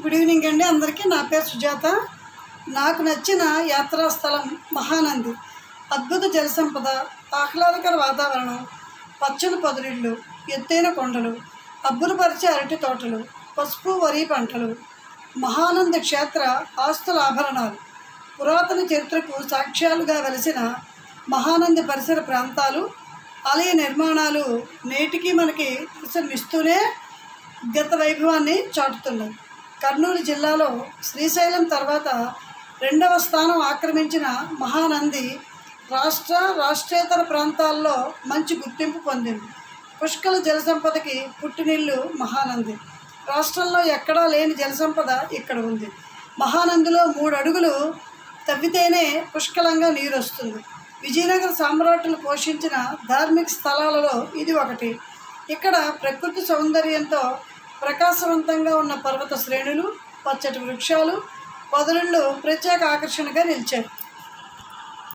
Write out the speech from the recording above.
Good evening అండి అందరికీ. నా పేరు సుజాత. నాకు నచ్చిన యాత్రా స్థలం మహానంది. అద్భుత జలసంపద, ఆహ్లాదకర వాతావరణం, పచ్చని పొదరిళ్ళు, ఎత్తైన కొండలు, అబ్బురపరిచే అరటి తోటలు, పసుపు వరి పంటలు. మహానంది క్షేత్ర ఆస్తుల ఆభరణాలు. పురాతన చరిత్రకు సాక్ష్యాలుగా వెలిసిన మహానంది పరిసర ప్రాంతాలు, ఆలయ నిర్మాణాలు నేటికి మనకి దర్శనమిస్తూనే గత వైభవాన్ని చాటుతున్నాయి. కర్నూలు జిల్లాలో శ్రీశైలం తర్వాత రెండవ స్థానం ఆక్రమించిన మహానంది రాష్ట్రేతర ప్రాంతాల్లో మంచి గుర్తింపు పొందింది. పుష్కల జలసంపదకి పుట్టినిల్లు మహానంది. రాష్ట్రంలో ఎక్కడా లేని జలసంపద ఇక్కడ ఉంది. మహానందిలో 3 అడుగులు తవ్వితేనే పుష్కలంగా నీరు వస్తుంది. విజయనగర సామ్రాట్లు పోషించిన ధార్మిక స్థలాలలో ఇది ఒకటి. ఇక్కడ ప్రకృతి సౌందర్యంతో ప్రకాశవంతంగా ఉన్న పర్వత శ్రేణులు, పచ్చటి వృక్షాలు, పొదరిళ్ళు ప్రత్యేక ఆకర్షణగా నిలిచాయి.